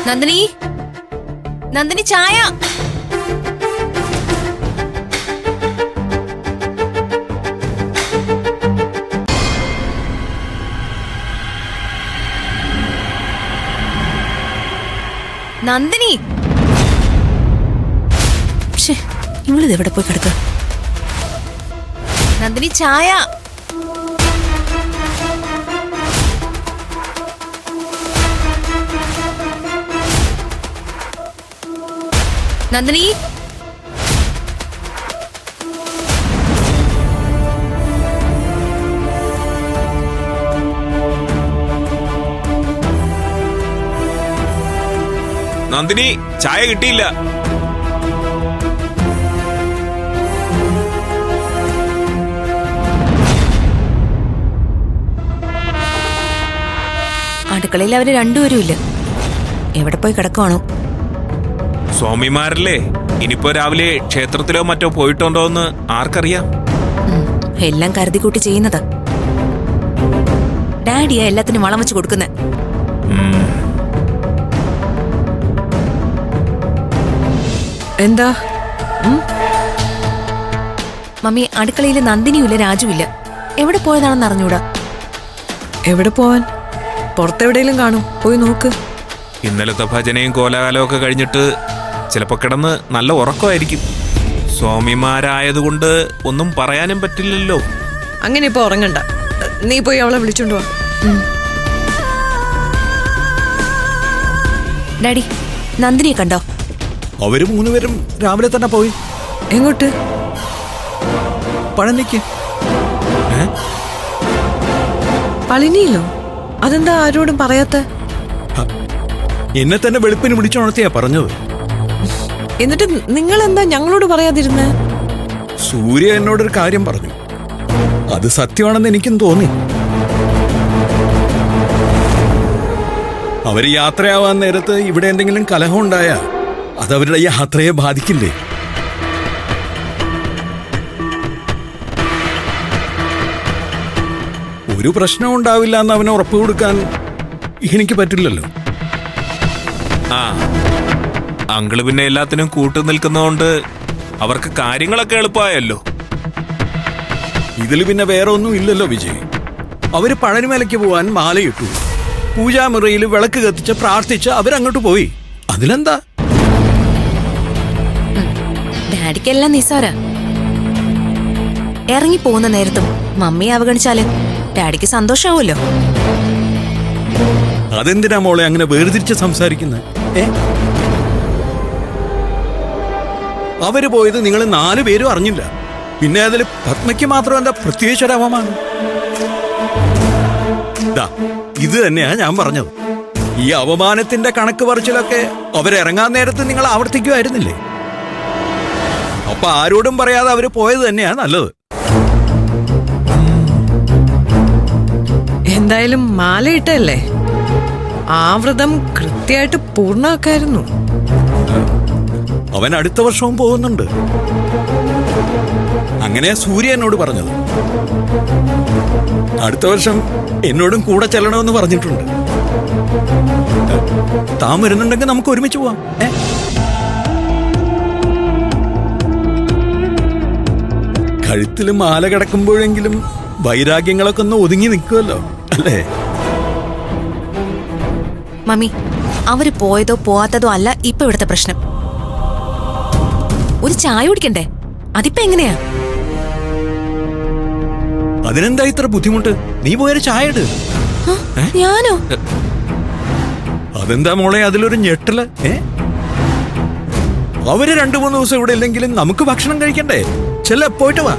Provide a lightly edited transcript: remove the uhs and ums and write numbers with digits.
നന്ദിനി, നന്ദിനി ചായ. നന്ദിനി, ഇവളിത് എവിടെ പോയി കിടക്ക? നന്ദിനി ചായ. നന്ദിനി, നന്ദിനി ചായ കിട്ടിയില്ല. അടുക്കളയിൽ അവര് രണ്ടുപേരും ഇല്ല. എവിടെ പോയി കിടക്കുവാണോ? സ്വാമിമാരല്ലേ, ഇനിയിപ്പോ രാവിലെ ക്ഷേത്രത്തിലോ മറ്റോ പോയിട്ടുണ്ടോന്ന് ആർക്കറിയാം. എല്ലാം കരുതിക്കൂട്ടി ചെയ്യുന്നതാ. ഡാഡിയാ എല്ലാത്തിനും വളം വെച്ച് കൊടുക്കുന്നെ. എന്താ മമ്മി, അടുക്കളയിൽ നന്ദിനിയുമില്ല, രാജുവില്ല. എവിടെ പോയതാണെന്ന് അറിഞ്ഞൂടാ. എവിടെ പോവാൻ? പുറത്തെവിടെയെങ്കിലും കാണും, പോയി നോക്ക്. ഇന്നലത്തെ ഭജനയും കോലാകാലവും ഒക്കെ കഴിഞ്ഞിട്ട് ചിലപ്പോ കിടന്ന് നല്ല ഉറക്കമായിരിക്കും. സ്വാമിമാരായതുകൊണ്ട് ഒന്നും പറയാനും പറ്റില്ലല്ലോ. അങ്ങനെ ഇപ്പൊ ഉറങ്ങണ്ട, നീ പോയി അവളെ വിളിച്ചോണ്ട് വാ. ഡാഡി, നന്ദിനിയെ കണ്ടോ? അവര് മൂന്നുപേരും രാവിലെ തന്നെ പോയി. എങ്ങോട്ട്? പഴനിക്ക്. പളിനിയിലോ? അതെന്താ ആരോടും പറയാത്ത? എന്നെ തന്നെ വെളുപ്പിന് വിളിച്ചുണർത്തിയാ പറഞ്ഞത്. എന്നിട്ട് നിങ്ങൾ എന്താ ഞങ്ങളോട് പറയാതിരുന്നേ? സൂര്യ എന്നോടൊരു കാര്യം പറഞ്ഞു, അത് സത്യമാണെന്ന് എനിക്കും തോന്നി. അവര് യാത്രയാവാൻ നേരത്ത് ഇവിടെ എന്തെങ്കിലും കലഹം ഉണ്ടായാ അതവരുടെ യാത്രയെ ബാധിക്കില്ലേ? ഒരു പ്രശ്നവും ഉണ്ടാവില്ല എന്ന് അവന് ഉറപ്പ് കൊടുക്കാൻ എനിക്ക് പറ്റില്ലല്ലോ. ആ അങ്കിള് പിന്നെ എല്ലാത്തിനും കൂട്ടു നിൽക്കുന്നതുകൊണ്ട് അവർക്ക് കാര്യങ്ങളൊക്കെ എളുപ്പമായല്ലോ. ഇതിൽ പിന്നെ വേറെ ഒന്നും ഇല്ലല്ലോ വിജയ്. അവര് പഴനിമലയ്ക്ക് പോവാൻ മാലയിട്ടു, പൂജാമുറിയിൽ വിളക്ക് കത്തിച്ച് പ്രാർത്ഥിച്ച് അവരങ്ങോട്ട് പോയി. അതിലെന്താ? ഡാഡിക്കെല്ലാം നിസാര. ഇറങ്ങി പോകുന്ന നേരത്തും മമ്മിയെ അവഗണിച്ചാല് ഡാഡിക്ക് സന്തോഷാവുമല്ലോ. അതെന്തിനാ മോളെ അങ്ങനെ വേർതിരിച്ച് സംസാരിക്കുന്നത്? അവര് പോയത് നിങ്ങൾ 4 പേരും അറിഞ്ഞില്ല. പിന്നെ അതിൽ പത്മയ്ക്ക് മാത്രം എന്താ പ്രത്യേകിച്ച് ഒരു അവമാനം? ഇത് തന്നെയാ ഞാൻ പറഞ്ഞത്. ഈ അവമാനത്തിന്റെ കണക്ക് പറച്ചിലൊക്കെ അവരിറങ്ങാൻ നേരത്ത് നിങ്ങൾ ആവർത്തിക്കുമായിരുന്നില്ലേ? അപ്പൊ ആരോടും പറയാതെ അവര് പോയത് തന്നെയാ നല്ലത്. എന്തായാലും മാലയിട്ടല്ലേ, ആ വ്രതം കൃത്യമായിട്ട് പൂർണ്ണമാക്കായിരുന്നു. അവൻ അടുത്ത വർഷവും പോകുന്നുണ്ട്. അങ്ങനെയാ സൂര്യ എന്നോട് പറഞ്ഞത്. അടുത്ത വർഷം എന്നോടും കൂടെ ചെല്ലണമെന്ന് പറഞ്ഞിട്ടുണ്ട്. താൻ വരുന്നുണ്ടെങ്കിൽ നമുക്ക് ഒരുമിച്ച് പോവാം. കഴുത്തിൽ മാല കിടക്കുമ്പോഴെങ്കിലും വൈരാഗ്യങ്ങളൊക്കെ ഒന്ന് ഒതുങ്ങി നിൽക്കുമല്ലോ, അല്ലേ? മമ്മി, അവര് പോയതോ പോവാത്തതോ അല്ല ഇപ്പൊ ഇവിടുത്തെ പ്രശ്നം. ഒരു ചായ കുടിക്കണ്ടേ? അതിപ്പോ എങ്ങനെയാ? അതിനെന്താ ഇത്ര ബുദ്ധിമുട്ട്? നീ പോയൊരു ചായ ഇട്. ഞാനോ? അതെന്താ മോളെ അതിലൊരു ഞെട്ടല്? അവര് 2-3 ദിവസം ഇവിടെ ഇല്ലെങ്കിലും നമുക്ക് ഭക്ഷണം കഴിക്കണ്ടേ? ചെല്ല, പോയിട്ട് വാ.